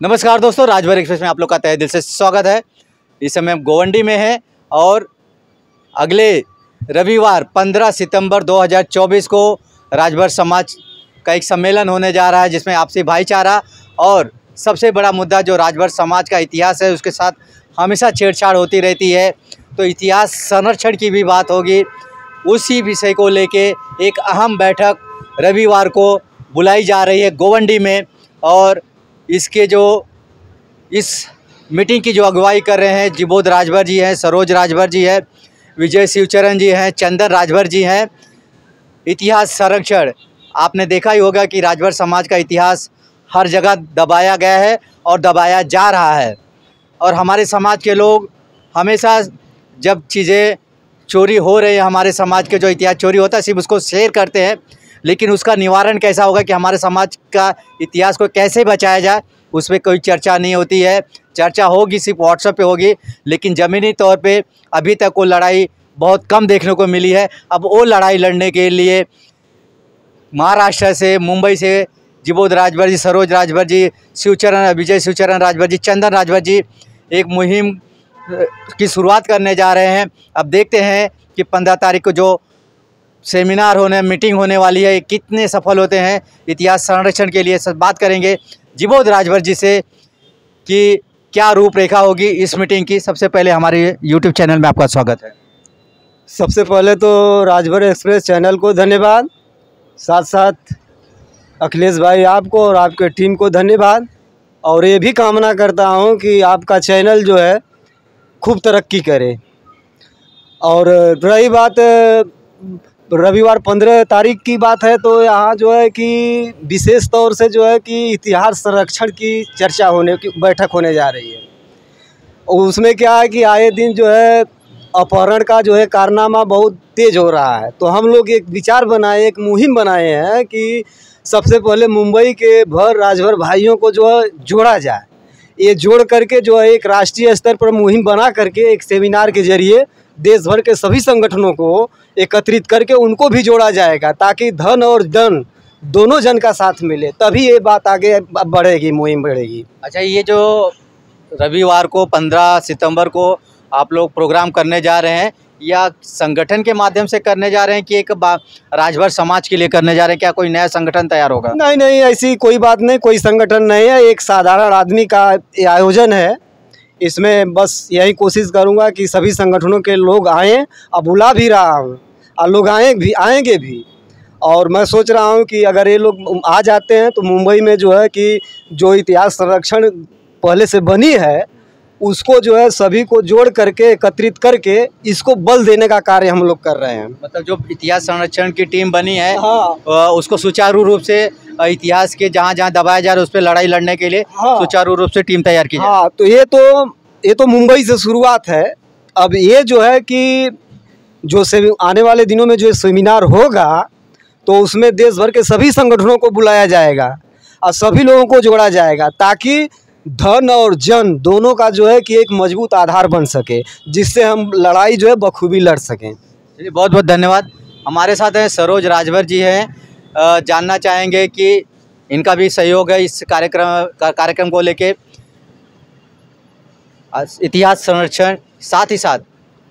नमस्कार दोस्तों, राजभर एक्सप्रेस में आप लोग का तहे दिल से स्वागत है। इस समय हम गोवंडी में हैं और अगले रविवार 15 सितंबर 2024 को राजभर समाज का एक सम्मेलन होने जा रहा है, जिसमें आपसी भाईचारा और सबसे बड़ा मुद्दा जो राजभर समाज का इतिहास है उसके साथ हमेशा छेड़छाड़ होती रहती है। तो इतिहास संरक्षण की भी बात होगी। उसी विषय को लेके एक अहम बैठक रविवार को बुलाई जा रही है गोवंडी में, और इसके जो इस मीटिंग की जो अगुवाई कर रहे हैं जिबोध राजभर जी हैं, सरोज राजभर जी हैं, विजय शिवचरण जी हैं, चंदन राजभर जी हैं। इतिहास संरक्षण, आपने देखा ही होगा कि राजभर समाज का इतिहास हर जगह दबाया गया है और दबाया जा रहा है। और हमारे समाज के लोग हमेशा जब चीज़ें चोरी हो रही है, हमारे समाज के जो इतिहास चोरी होता है सिर्फ उसको शेयर करते हैं, लेकिन उसका निवारण कैसा होगा कि हमारे समाज का इतिहास को कैसे बचाया जाए उस पर कोई चर्चा नहीं होती है। चर्चा होगी सिर्फ व्हाट्सएप पे होगी, लेकिन ज़मीनी तौर पे अभी तक वो लड़ाई बहुत कम देखने को मिली है। अब वो लड़ाई लड़ने के लिए महाराष्ट्र से, मुंबई से जिबोध राजभर जी, सरोज राजभर जी, विजय शिवचरण राजभर जी, चंदन राजभर जी एक मुहिम की शुरुआत करने जा रहे हैं। अब देखते हैं कि 15 तारीख को जो सेमिनार मीटिंग होने वाली है, कितने सफल होते हैं इतिहास संरक्षण के लिए। सब बात करेंगे जिबोध राजभर जी से कि क्या रूपरेखा होगी इस मीटिंग की। सबसे पहले हमारे यूट्यूब चैनल में आपका स्वागत है। सबसे पहले तो राजभर एक्सप्रेस चैनल को धन्यवाद, साथ साथ अखिलेश भाई आपको और आपके टीम को धन्यवाद। और ये भी कामना करता हूँ कि आपका चैनल जो है खूब तरक्की करे। और रही बात रविवार 15 तारीख की बात है, तो यहाँ जो है कि विशेष तौर से जो है कि इतिहास संरक्षण की चर्चा बैठक होने जा रही है। और उसमें क्या है कि आए दिन जो है अपहरण का जो है कारनामा बहुत तेज़ हो रहा है। तो हम लोग एक विचार बनाए, एक मुहिम बनाए हैं कि सबसे पहले मुंबई के राजभर भाइयों को जो है जोड़ा जाए। ये जोड़ करके जो है एक राष्ट्रीय स्तर पर मुहिम बना करके एक सेमिनार के जरिए देश भर के सभी संगठनों को एकत्रित करके उनको भी जोड़ा जाएगा, ताकि धन और जन दोनों जन का साथ मिले, तभी ये बात आगे बढ़ेगी, मुहिम बढ़ेगी। अच्छा, ये जो रविवार को 15 सितंबर को आप लोग प्रोग्राम करने जा रहे हैं, या संगठन के माध्यम से करने जा रहे हैं कि एक राजभर समाज के लिए करने जा रहे हैं? क्या कोई नया संगठन तैयार होगा? नहीं, ऐसी कोई बात नहीं, कोई संगठन नहीं है, एक साधारण आदमी का आयोजन है। इसमें बस यही कोशिश करूंगा कि सभी संगठनों के लोग आएँ, अब बुला भी रहा हूँ और लोग आएंगे भी। और मैं सोच रहा हूँ कि अगर ये लोग आ जाते हैं तो मुंबई में जो है कि जो इतिहास संरक्षण पहले से बनी है उसको जो है सभी को जोड़ करके एकत्रित करके इसको बल देने का कार्य हम लोग कर रहे हैं। मतलब जो इतिहास संरक्षण की टीम बनी है, हाँ, उसको सुचारू रूप से इतिहास के जहाँ दबाया जा रहा है उस पर लड़ाई लड़ने के लिए, हाँ, सुचारू रूप से टीम तैयार की जाए। हाँ, तो ये तो मुंबई से शुरुआत है। अब ये जो है कि जो आने वाले दिनों में जो सेमिनार होगा तो उसमें देश भर के सभी संगठनों को बुलाया जाएगा और सभी लोगों को जोड़ा जाएगा, ताकि धन और जन दोनों का जो है कि एक मजबूत आधार बन सके, जिससे हम लड़ाई जो है बखूबी लड़ सकें। चलिए, बहुत बहुत धन्यवाद। हमारे साथ हैं सरोज राजभर जी हैं। जानना चाहेंगे कि इनका भी सहयोग है इस कार्यक्रम को लेके। इतिहास संरक्षण साथ ही साथ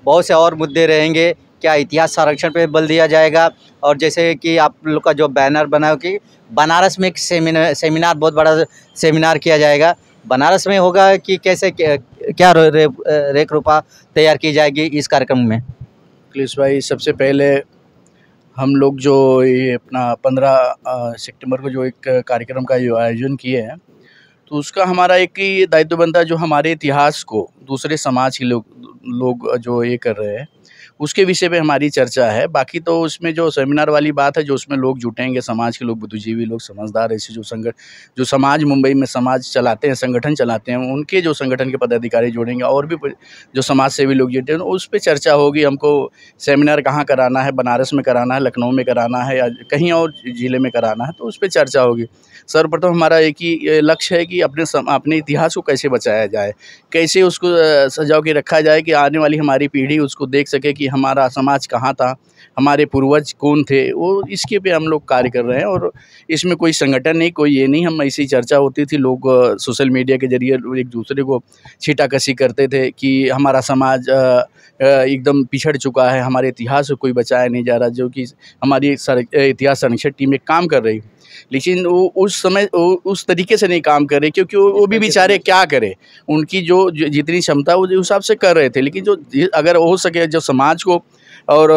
बहुत से और मुद्दे रहेंगे। क्या इतिहास संरक्षण पे बल दिया जाएगा? और जैसे कि आप लोग का जो बैनर बना हो कि बनारस में एक सेमिनार बहुत बड़ा सेमिनार किया जाएगा, बनारस में होगा कि कैसे क्या रेख रूपा तैयार की जाएगी इस कार्यक्रम में? अखिलेश भाई, सबसे पहले हम लोग जो ये अपना 15 सितंबर को जो एक कार्यक्रम का जो आयोजन किए हैं, तो उसका हमारा एक ही दायित्व बनता है, जो हमारे इतिहास को दूसरे समाज के लोग जो ये कर रहे हैं उसके विषय पे हमारी चर्चा है। बाकी तो उसमें जो सेमिनार वाली बात है, जो उसमें लोग जुटेंगे, समाज के लोग, बुद्धिजीवी लोग, समझदार, ऐसे जो समाज मुंबई में समाज चलाते हैं, संगठन चलाते हैं, उनके जो संगठन के पदाधिकारी जुड़ेंगे और भी जो समाज सेवी लोग जुटे हैं, उस पर चर्चा होगी। हमको सेमिनार कहाँ कराना है, बनारस में कराना है, लखनऊ में कराना है या कहीं और ज़िले में कराना है, तो उस पर चर्चा होगी। सर्वप्रथम हमारा एक ही लक्ष्य है कि अपने इतिहास को कैसे बचाया जाए, कैसे उसको सजा के रखा जाए कि आने वाली हमारी पीढ़ी उसको देख सके कि हमारा समाज कहाँ था, हमारे पूर्वज कौन थे। वो इसके पे हम लोग कार्य कर रहे हैं। और इसमें कोई संगठन नहीं, कोई ये नहीं, हम ऐसी चर्चा होती थी, लोग सोशल मीडिया के जरिए एक दूसरे को छीटाकशी करते थे कि हमारा समाज एकदम पिछड़ चुका है, हमारे इतिहास को कोई बचाया नहीं जा रहा, जो कि हमारी इतिहास संरक्षण टीम एक काम कर रही। लेकिन वो उस समय उस तरीके से नहीं काम कर रहे, क्योंकि वो भी बेचारे क्या करें, उनकी जो जितनी क्षमता वो उस हिसाब से कर रहे थे। लेकिन जो अगर हो सके जो समाज को और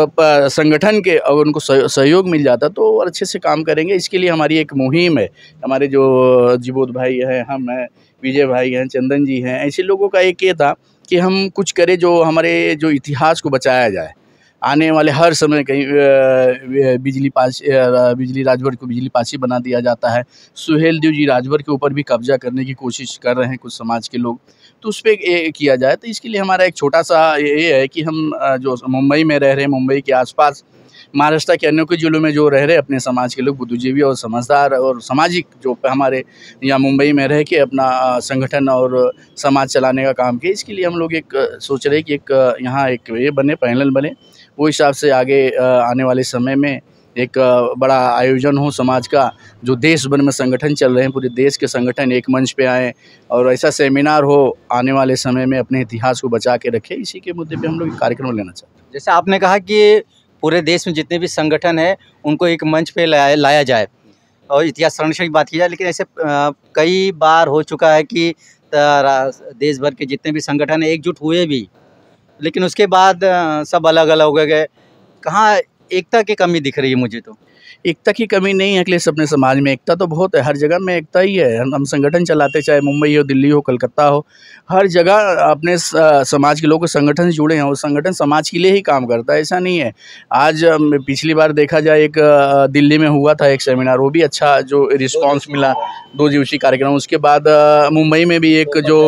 संगठन के अगर उनको सहयोग मिल जाता तो वो अच्छे से काम करेंगे। इसके लिए हमारी एक मुहिम है, हमारे जो जीबोध भाई हैं, हम हैं, विजय भाई हैं, चंदन जी हैं, ऐसे लोगों का एक ये था कि हम कुछ करें जो हमारे जो इतिहास को बचाया जाए। आने वाले हर समय कहीं बिजली राजभर को बिजली पासी बना दिया जाता है। सुहेल देव जी राजभर के ऊपर भी कब्जा करने की कोशिश कर रहे हैं कुछ समाज के लोग, तो उस पर किया जाए। तो इसके लिए हमारा एक छोटा सा ये है कि हम जो मुंबई में रह रहे हैं, मुंबई के आसपास महाराष्ट्र के अन्य कुछ जिलों में जो रह रहे अपने समाज के लोग, बुद्धिजीवी और समझदार और सामाजिक जो हमारे यहाँ मुंबई में रह के अपना संगठन और समाज चलाने का काम किया, इसके लिए हम लोग एक सोच रहे हैं कि एक यहाँ एक ये बने, पैनल बने, वो हिसाब से आगे आने वाले समय में एक बड़ा आयोजन हो समाज का। जो देश भर में संगठन चल रहे हैं, पूरे देश के संगठन एक मंच पे आएँ और ऐसा सेमिनार हो आने वाले समय में, अपने इतिहास को बचा के रखें। इसी के मुद्दे पे हम लोग कार्यक्रम लेना चाहते हैं। जैसे आपने कहा कि पूरे देश में जितने भी संगठन है उनको एक मंच पे लाया जाए और इतिहास संरक्षण की बात की जाए, लेकिन ऐसे कई बार हो चुका है कि देश भर के जितने भी संगठन है एकजुट हुए भी, लेकिन उसके बाद सब अलग अलग हो गए। कहाँ एकता की कमी दिख रही है मुझे तो। एकता की कमी नहीं है अखिलेश, अपने समाज में एकता तो बहुत है, हर जगह में एकता ही है। हम संगठन चलाते, चाहे मुंबई हो, दिल्ली हो, कलकत्ता हो, हर जगह अपने समाज के लोग संगठन से जुड़े हैं और संगठन समाज के लिए ही काम करता है, ऐसा नहीं है। आज पिछली बार देखा जाए एक दिल्ली में हुआ था एक सेमिनार, वो भी अच्छा जो रिस्पॉन्स मिला, 2 दिवसीय कार्यक्रम। उसके बाद मुंबई में भी एक जो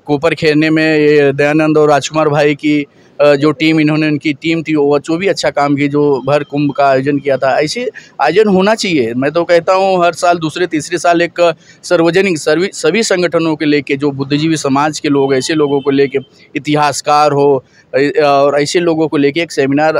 कोपर खेरने में दयानंद और राजकुमार भाई की जो टीम, इन्होंने उनकी टीम थी वो भी अच्छा काम की, जो भर कुंभ का आयोजन किया था। ऐसे आयोजन होना चाहिए। मैं तो कहता हूँ हर साल दूसरे तीसरे साल एक सार्वजनिक सभी संगठनों के लेके, जो बुद्धिजीवी समाज के लोग, ऐसे लोगों को लेके, इतिहासकार हो और ऐसे लोगों को लेके एक सेमिनार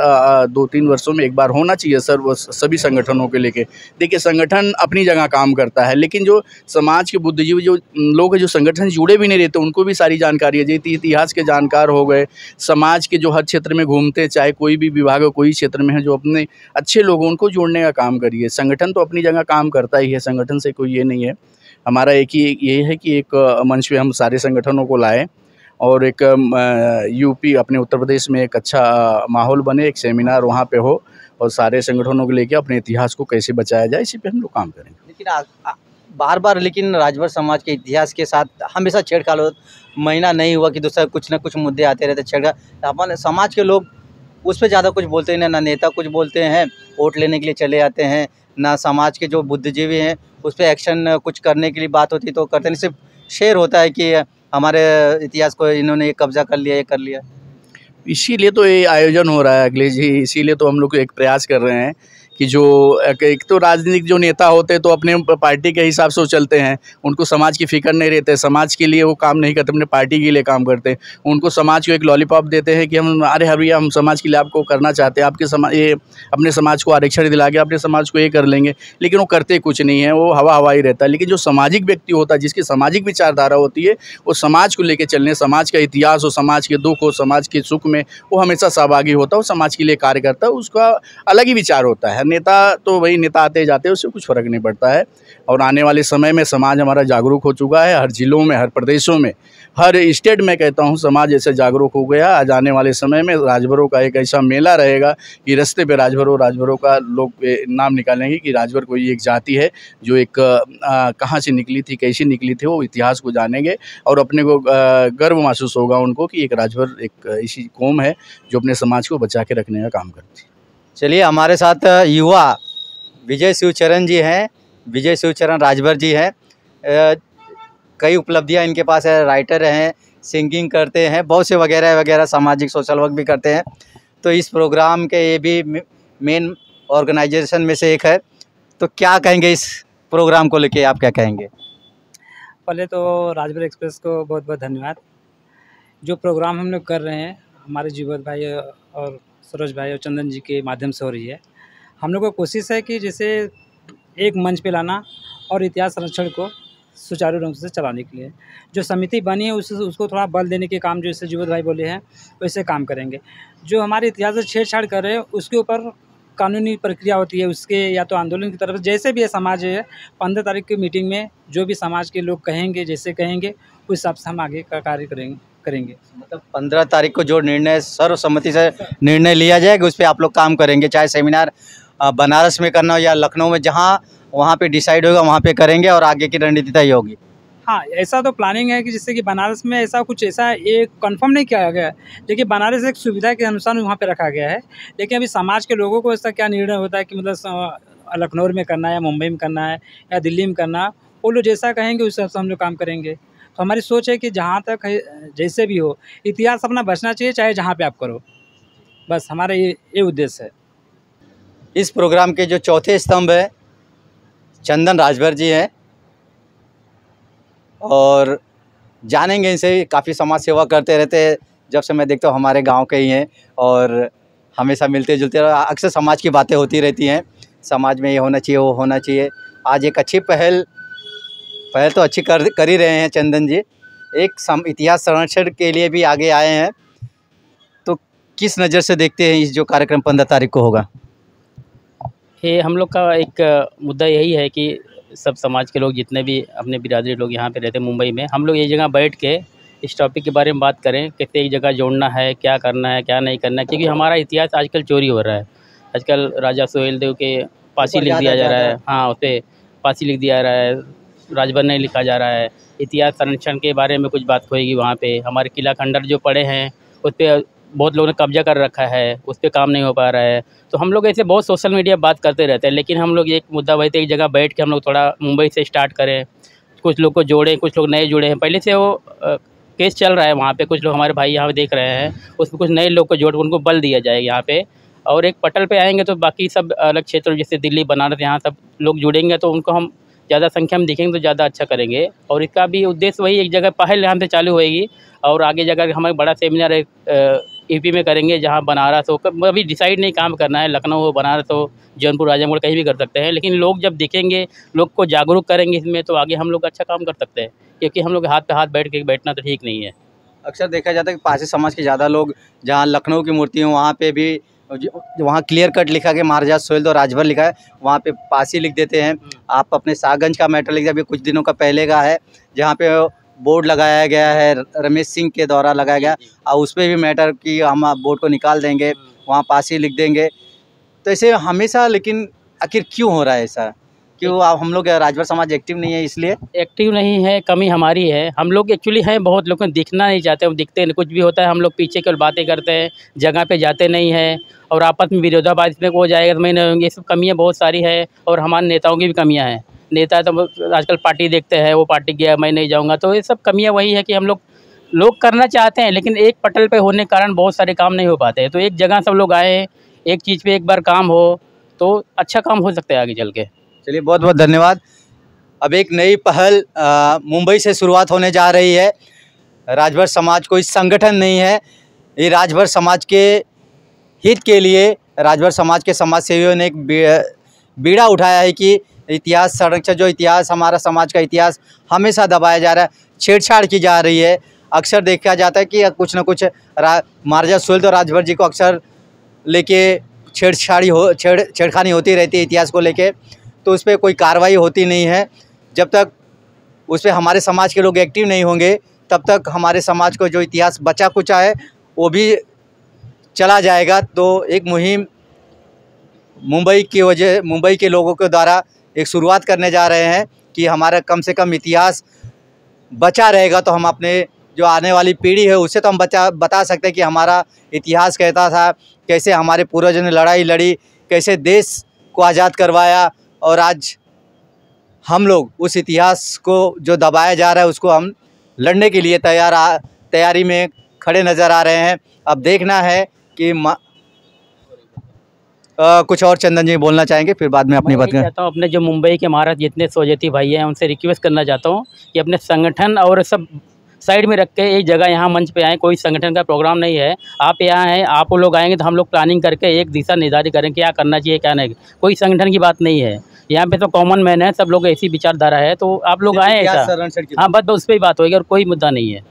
2-3 वर्षों में एक बार होना चाहिए सभी संगठनों के लेके। देखिए संगठन अपनी जगह काम करता है, लेकिन जो समाज के बुद्धिजीवी जो लोग हैं, जो संगठन से जुड़े भी नहीं रहते, उनको भी सारी जानकारी है। जैसे इतिहास के जानकार हो गए, समाज के जो हर क्षेत्र में घूमते हैं, चाहे कोई भी विभाग हो, कोई क्षेत्र में है, जो अपने अच्छे लोग उनको जोड़ने का काम करिए। संगठन तो अपनी जगह काम करता ही है, संगठन से कोई ये नहीं है। हमारा एक ही ये है कि एक मंच पे हम सारे संगठनों को लाएं और एक यूपी अपने उत्तर प्रदेश में एक अच्छा माहौल बने, एक सेमिनार वहाँ पे हो और सारे संगठनों को लेके अपने इतिहास को कैसे बचाया जाए, इसी पे हम लोग काम करेंगे। लेकिन बार बार लेकिन राजभर समाज के इतिहास के साथ हमेशा छेड़छाड़ हो, महीना नहीं हुआ कि दूसरा कुछ ना कुछ मुद्दे आते रहते छेड़छाड़। अपन समाज के लोग उस पर ज़्यादा कुछ बोलते हैं ना नेता कुछ बोलते हैं, वोट लेने के लिए चले जाते हैं, ना समाज के जो बुद्धिजीवी हैं उस पर एक्शन कुछ करने के लिए बात होती तो करते नहीं, सिर्फ शेयर होता है कि हमारे इतिहास को इन्होंने ये कब्जा कर लिया, ये कर लिया। इसीलिए तो ये आयोजन हो रहा है अखिलेश जी, इसीलिए तो हम लोग एक प्रयास कर रहे हैं कि जो एक तो राजनीतिक जो नेता होते हैं तो अपने पार्टी के हिसाब से वो चलते हैं, उनको समाज की फिक्र नहीं रहते, समाज के लिए वो काम नहीं करते, अपने पार्टी के लिए काम करते हैं। उनको समाज को एक लॉलीपॉप देते हैं कि हम अरे भैया हम समाज के लिए आपको करना चाहते हैं, आपके समाज ये अपने समाज को आरक्षण दिला के अपने समाज को ये कर लेंगे, लेकिन वो करते कुछ नहीं है, वो हवा ही रहता है। लेकिन जो सामाजिक व्यक्ति होता है, जिसकी सामाजिक विचारधारा होती है, वो समाज को लेकर चलने, समाज का इतिहास हो, समाज के दुख हो, समाज के सुख में वो हमेशा सहभागी होता है, वो समाज के लिए कार्य करता है, उसका अलग ही विचार होता है। नेता तो वही नेता आते जाते हैं, उससे कुछ फर्क नहीं पड़ता है। और आने वाले समय में समाज हमारा जागरूक हो चुका है, हर जिलों में, हर प्रदेशों में, हर स्टेट में कहता हूँ समाज ऐसे जागरूक हो गया। आज आने वाले समय में राजभरों का एक ऐसा मेला रहेगा कि रास्ते पे राजभरों का लोग नाम निकालेंगे कि राजभर कोई एक जाति है जो एक कहाँ से निकली थी, कैसे निकली थी, वो इतिहास को जानेंगे और अपने को गर्व महसूस होगा उनको कि एक राजभर एक ऐसी कौम है जो अपने समाज को बचा के रखने का काम करती है। चलिए हमारे साथ युवा विजय शिवचरण जी हैं, विजय शिवचरण राजभर जी हैं। कई उपलब्धियां इनके पास है, राइटर हैं, सिंगिंग करते हैं, बहुत से वगैरह वगैरह सामाजिक सोशल वर्क भी करते हैं। तो इस प्रोग्राम के ये भी मेन ऑर्गेनाइजेशन में से एक है। तो क्या कहेंगे इस प्रोग्राम को लेके आप क्या कहेंगे? पहले तो राजभर एक्सप्रेस को बहुत बहुत धन्यवाद। जो प्रोग्राम हम लोग कर रहे हैं हमारे जीवत भाई और सरोज भाई और चंदन जी के माध्यम से हो रही है। हम लोग को कोशिश है कि जैसे एक मंच पे लाना और इतिहास संरक्षण को सुचारू रूप से चलाने के लिए जो समिति बनी है उसको थोड़ा बल देने के काम जैसे जीवत भाई बोले हैं वैसे काम करेंगे। जो हमारे इतिहास से छेड़छाड़ कर रहे हैं उसके ऊपर कानूनी प्रक्रिया होती है, उसके या तो आंदोलन की तरफ जैसे भी है समाज है 15 तारीख की मीटिंग में जो भी समाज के लोग कहेंगे जैसे कहेंगे उस हिसाब से हम आगे का कार्य करेंगे। मतलब 15 तारीख को जो निर्णय सर्वसम्मति से निर्णय लिया जाएगा उस पर आप लोग काम करेंगे, चाहे सेमिनार बनारस में करना हो या लखनऊ में, जहाँ वहाँ पे डिसाइड होगा वहाँ पे करेंगे और आगे की रणनीति तय होगी। हाँ, ऐसा तो प्लानिंग है कि जिससे कि बनारस में ऐसा कुछ ऐसा एक कंफर्म नहीं किया गया है, लेकिन बनारस एक सुविधा के अनुसार वहाँ पे रखा गया है। लेकिन अभी समाज के लोगों को ऐसा क्या निर्णय होता है कि मतलब लखनऊ में करना है या मुंबई में करना है या दिल्ली में करना, वो लोग जैसा कहेंगे उस हिसाब से हम लोग काम करेंगे। तो हमारी सोच है कि जहाँ तक जैसे भी हो इतिहास अपना बचना चाहिए, चाहे जहाँ पर आप करो, बस हमारा ये उद्देश्य है। इस प्रोग्राम के जो चौथे स्तंभ है चंदन राजभर जी हैं और जानेंगे इनसे, काफ़ी समाज सेवा करते रहते हैं। जब से मैं देखता हूँ हमारे गांव के ही हैं और हमेशा मिलते जुलते, अक्सर समाज की बातें होती रहती हैं, समाज में ये होना चाहिए वो होना चाहिए। आज एक अच्छी पहल तो अच्छी कर ही रहे हैं चंदन जी, एक इतिहास संरक्षण के लिए भी आगे आए हैं। तो किस नज़र से देखते हैं इस जो कार्यक्रम 15 तारीख को होगा? ये हम लोग का एक मुद्दा यही है कि सब समाज के लोग जितने भी अपने बिरादरी लोग यहाँ पे रहते हैं मुंबई में, हम लोग एक जगह बैठ के इस टॉपिक के बारे में बात करें, कैसे एक जगह जोड़ना है, क्या करना है क्या नहीं करना है। क्योंकि हमारा इतिहास आजकल चोरी हो रहा है। आजकल राजा सोहेल देव के फांसी लिख दिया जा रहा है, हाँ उस पर फांसी लिख दिया जा रहा है, राजभर नहीं लिखा जा रहा है। इतिहास संरक्षण के बारे में कुछ बात होएगी वहाँ पर। हमारे किला खंडर जो पड़े हैं उस पर बहुत लोगों ने कब्जा कर रखा है, उस पर काम नहीं हो पा रहा है। तो हम लोग ऐसे बहुत सोशल मीडिया बात करते रहते हैं, लेकिन हम लोग एक मुद्दा वही थे एक जगह बैठ के हम लोग थोड़ा मुंबई से स्टार्ट करें, कुछ लोग को जोड़ें, कुछ लोग नए जुड़े हैं। पहले से वो केस चल रहा है वहाँ पे, कुछ लोग हमारे भाई यहाँ पे देख रहे हैं, उसमें कुछ नए लोग को जोड़ उनको बल दिया जाएगा यहाँ पे। और एक पटल पे आएंगे तो बाकी सब अलग क्षेत्रों जैसे दिल्ली बनारस यहाँ सब लोग जुड़ेंगे तो उनको हम ज़्यादा संख्या में दिखेंगे तो ज़्यादा अच्छा करेंगे। और इसका भी उद्देश्य वही, एक जगह पहल यहाँ से चालू होएगी और आगे जाकर हमारे बड़ा सेमिनार यूपी में करेंगे, जहाँ बनारस हो, अभी डिसाइड नहीं काम करना है, लखनऊ हो, बनारस हो, जौनपुर, आजमगढ़ कहीं भी कर सकते हैं। लेकिन लोग जब दिखेंगे, लोग को जागरूक करेंगे इसमें, तो आगे हम लोग अच्छा काम कर सकते हैं। क्योंकि हम लोग हाथ पे हाथ बैठना तो ठीक नहीं है। अक्सर देखा जाता है कि पारसी समाज के ज़्यादा लोग, जहाँ लखनऊ की मूर्ति हो वहाँ पे भी वहाँ क्लियर कट लिखा गया महाराजा सोहेल देव राजभर लिखा है, वहाँ पे पासी लिख देते हैं। आप अपने सागंज का मैटर लिख दिया, अभी कुछ दिनों का पहले का है जहाँ पे बोर्ड लगाया गया है, रमेश सिंह के द्वारा लगाया गया, और उस पर भी मैटर कि हम बोर्ड को निकाल देंगे, वहाँ पासी लिख देंगे। तो ऐसे हमेशा, लेकिन आखिर क्यों हो रहा है ऐसा? क्यों हम लोग राजभर समाज एक्टिव नहीं है? इसलिए एक्टिव नहीं है, कमी हमारी है। हम लोग एक्चुअली हैं, बहुत लोग दिखना नहीं चाहते, हम दिखते नहीं, कुछ भी होता है हम लोग पीछे केवल बातें करते हैं, जगह पे जाते नहीं हैं और आपस में विरोधाभास में हो जाएगा तो मैं नहीं, ये सब कमियाँ बहुत सारी है। और हमारे नेताओं की भी कमियाँ हैं। नेता तो आजकल पार्टी देखते हैं, वो पार्टी गया मैं नहीं जाऊँगा, तो ये सब कमियाँ वही है कि हम लोग करना चाहते हैं लेकिन एक पटल पे होने के कारण बहुत सारे काम नहीं हो पाते हैं। तो एक जगह सब लोग आए, एक चीज़ पे एक बार काम हो तो अच्छा काम हो सकता है आगे चल के। चलिए, बहुत बहुत धन्यवाद। अब एक नई पहल मुंबई से शुरुआत होने जा रही है। राजभर समाज कोई संगठन नहीं है, ये राजभर समाज के हित के लिए राजभर समाज के समाज सेवियों ने एक बीड़ा उठाया है कि इतिहास संरक्षण, जो इतिहास हमारा समाज का इतिहास हमेशा दबाया जा रहा है, छेड़छाड़ की जा रही है। अक्सर देखा जाता है कि कुछ न कुछ महाराजा सोहेल देव राजभर जी को अक्सर लेके छेड़खानी होती रहती है इतिहास को लेके, तो उस पर कोई कार्रवाई होती नहीं है। जब तक उस पर हमारे समाज के लोग एक्टिव नहीं होंगे तब तक हमारे समाज को जो इतिहास बचा कुचा है वो भी चला जाएगा। तो एक मुहिम मुंबई के लोगों के द्वारा एक शुरुआत करने जा रहे हैं कि हमारा कम से कम इतिहास बचा रहेगा तो हम अपने जो आने वाली पीढ़ी है उसे तो हम बता सकते हैं कि हमारा इतिहास कहता था, कैसे हमारे पूर्वजों ने लड़ाई लड़ी, कैसे देश को आज़ाद करवाया, और आज हम लोग उस इतिहास को जो दबाया जा रहा है उसको हम लड़ने के लिए तैयारी में खड़े नज़र आ रहे हैं। अब देखना है कि कुछ और चंदन जी बोलना चाहेंगे, फिर बाद में अपनी मैं बात यही करें। चाहता हूँ अपने जो मुंबई के महाराज जितने स्वजाति भाई हैं उनसे रिक्वेस्ट करना चाहता हूँ कि अपने संगठन और सब साइड में रख के एक जगह यहाँ मंच पे आएँ। कोई संगठन का प्रोग्राम नहीं है, आप यहाँ हैं, आप लोग आएंगे तो हम लोग प्लानिंग करके एक दिशा निर्धारित करें क्या करना चाहिए क्या नहीं। कोई संगठन की बात नहीं है यहाँ पे, तो कॉमन मैन है, सब लोग ऐसी विचारधारा है, तो आप लोग आएँ इतिहास ऐसा। संरक्षण की हाँ बस उस पर ही बात होगी और कोई मुद्दा नहीं है।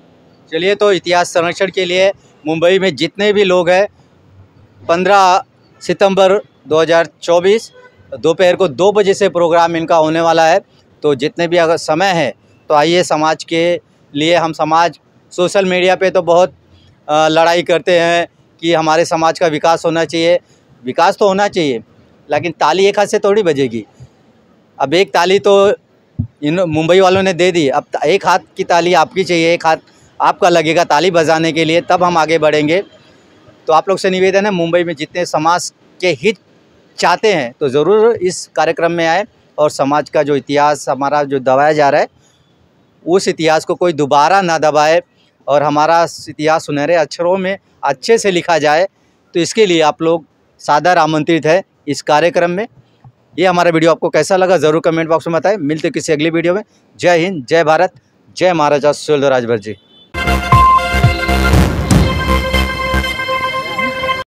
चलिए, तो इतिहास संरक्षण के लिए मुंबई में जितने भी लोग हैं 15 सितंबर 2024 दोपहर को 2 बजे से प्रोग्राम इनका होने वाला है। तो जितने भी अगर समय है तो आइए, समाज के लिए हम समाज सोशल मीडिया पे तो बहुत लड़ाई करते हैं कि हमारे समाज का विकास होना चाहिए। विकास तो होना चाहिए, लेकिन ताली एक हाथ से थोड़ी बजेगी। अब एक ताली तो इन मुंबई वालों ने दे दी, अब एक हाथ की ताली आपकी चाहिए, एक हाथ आपका लगेगा ताली बजाने के लिए, तब हम आगे बढ़ेंगे। तो आप लोग से निवेदन है, मुंबई में जितने समाज के हित चाहते हैं तो ज़रूर इस कार्यक्रम में आए और समाज का जो इतिहास हमारा जो दबाया जा रहा है उस इतिहास को कोई दोबारा ना दबाए और हमारा इतिहास सुनहरे अक्षरों में अच्छे से लिखा जाए। तो इसके लिए आप लोग सादर आमंत्रित है इस कार्यक्रम में। ये हमारा वीडियो आपको कैसा लगा ज़रूर कमेंट बॉक्स में बताएं। मिलते किसी अगली वीडियो में। जय हिंद, जय भारत, जय महाराजा सुहेलदेव राजभर जी।